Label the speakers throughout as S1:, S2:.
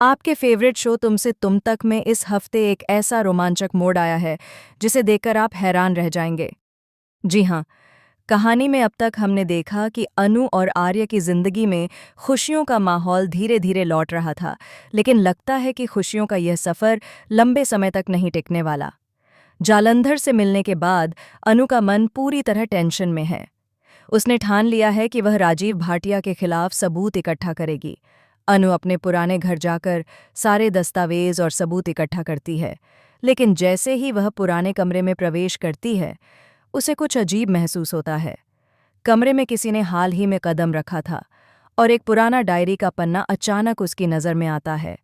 S1: आपके favourite show तुमसे तुम तक में इस हफ्ते एक ऐसा रोमांचक मोड़ आया है जिसे देखकर आप हैरान रह जाएंगे। जी हाँ, कहानी में अब तक हमने देखा कि अनु और आर्य की जिंदगी में खुशियों का माहौल धीरे धीरे लौट रहा था, लेकिन लगता है कि खुशियों का यह सफ़र लंबे समय तक नहीं टिकने वाला। जालंधर से मिलने के बाद अनु का मन पूरी तरह टेंशन में है। उसने ठान लिया है कि वह राजीव भाटिया के खिलाफ सबूत इकट्ठा करेगी। अनु अपने पुराने घर जाकर सारे दस्तावेज और सबूत इकट्ठा करती है, लेकिन जैसे ही वह पुराने कमरे में प्रवेश करती है, उसे कुछ अजीब महसूस होता है। कमरे में किसी ने हाल ही में कदम रखा था और एक पुराना डायरी का पन्ना अचानक उसकी नज़र में आता है।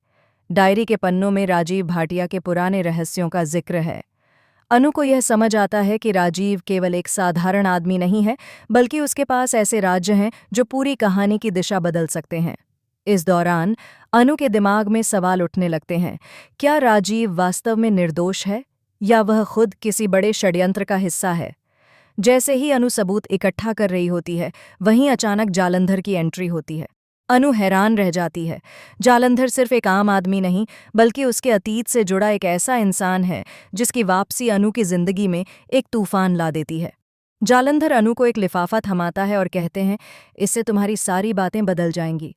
S1: डायरी के पन्नों में राजीव भाटिया के पुराने रहस्यों का जिक्र है। अनु को यह समझ आता है कि राजीव केवल एक साधारण आदमी नहीं है, बल्कि उसके पास ऐसे राज्य हैं जो पूरी कहानी की दिशा बदल सकते हैं। इस दौरान अनु के दिमाग में सवाल उठने लगते हैं। क्या राजीव वास्तव में निर्दोष है या वह खुद किसी बड़े षड्यंत्र का हिस्सा है? जैसे ही अनु सबूत इकट्ठा कर रही होती है, वहीं अचानक जालंधर की एंट्री होती है। अनु हैरान रह जाती है। जालंधर सिर्फ एक आम आदमी नहीं, बल्कि उसके अतीत से जुड़ा एक ऐसा इंसान है जिसकी वापसी अनु की जिंदगी में एक तूफान ला देती है। जालंधर अनु को एक लिफाफा थमाता है और कहते हैं, इससे तुम्हारी सारी बातें बदल जाएंगी।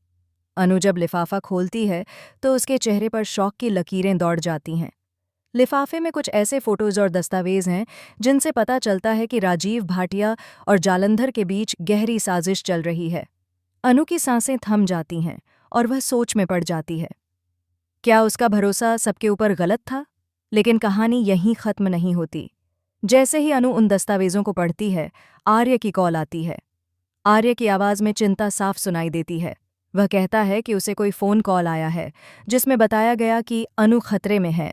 S1: अनु जब लिफाफा खोलती है तो उसके चेहरे पर शौक की लकीरें दौड़ जाती हैं। लिफाफे में कुछ ऐसे फोटोज और दस्तावेज हैं जिनसे पता चलता है कि राजीव भाटिया और जालंधर के बीच गहरी साजिश चल रही है। अनु की सांसें थम जाती हैं और वह सोच में पड़ जाती है। क्या उसका भरोसा सबके ऊपर गलत था? लेकिन कहानी यहीं खत्म नहीं होती। जैसे ही अनु उन दस्तावेजों को पढ़ती है, आर्य की कॉल आती है। आर्य की आवाज़ में चिंता साफ सुनाई देती है। वह कहता है कि उसे कोई फ़ोन कॉल आया है जिसमें बताया गया कि अनु खतरे में है।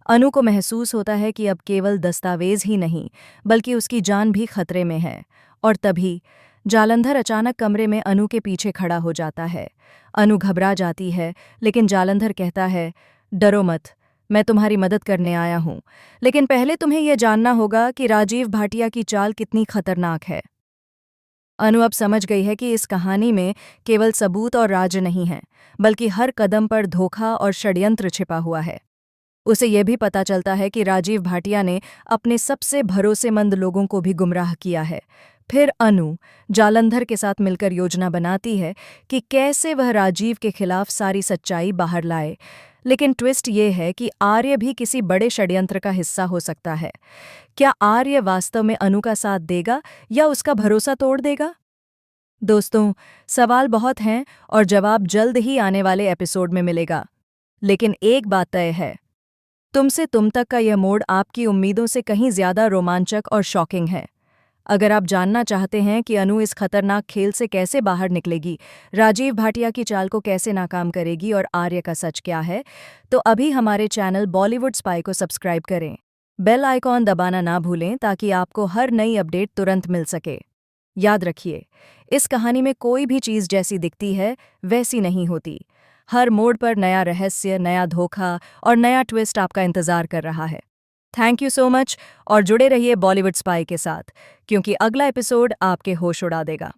S1: अनु को महसूस होता है कि अब केवल दस्तावेज ही नहीं, बल्कि उसकी जान भी खतरे में है। और तभी जालंधर अचानक कमरे में अनु के पीछे खड़ा हो जाता है। अनु घबरा जाती है, लेकिन जालंधर कहता है, डरो मत, मैं तुम्हारी मदद करने आया हूँ। लेकिन पहले तुम्हें यह जानना होगा कि राजीव भाटिया की चाल कितनी खतरनाक है। अनु अब समझ गई है कि इस कहानी में केवल सबूत और राज नहीं है, बल्कि हर कदम पर धोखा और षड्यंत्र छिपा हुआ है। उसे यह भी पता चलता है कि राजीव भाटिया ने अपने सबसे भरोसेमंद लोगों को भी गुमराह किया है। फिर अनु जालंधर के साथ मिलकर योजना बनाती है कि कैसे वह राजीव के खिलाफ सारी सच्चाई बाहर लाए। लेकिन ट्विस्ट ये है कि आर्य भी किसी बड़े षड्यंत्र का हिस्सा हो सकता है। क्या आर्य वास्तव में अनु का साथ देगा या उसका भरोसा तोड़ देगा? दोस्तों, सवाल बहुत हैं और जवाब जल्द ही आने वाले एपिसोड में मिलेगा। लेकिन एक बात तय है, तुमसे तुम तक का यह मोड़ आपकी उम्मीदों से कहीं ज्यादा रोमांचक और शॉकिंग है। अगर आप जानना चाहते हैं कि अनु इस खतरनाक खेल से कैसे बाहर निकलेगी, राजीव भाटिया की चाल को कैसे नाकाम करेगी और आर्य का सच क्या है, तो अभी हमारे चैनल बॉलीवुड स्पाई को सब्सक्राइब करें। बेल आइकॉन दबाना ना भूलें ताकि आपको हर नई अपडेट तुरंत मिल सके। याद रखिए, इस कहानी में कोई भी चीज़ जैसी दिखती है वैसी नहीं होती। हर मोड़ पर नया रहस्य, नया धोखा और नया ट्विस्ट आपका इंतजार कर रहा है। थैंक यू सो मच और जुड़े रहिए बॉलीवुड स्पाई के साथ, क्योंकि अगला एपिसोड आपके होश उड़ा देगा।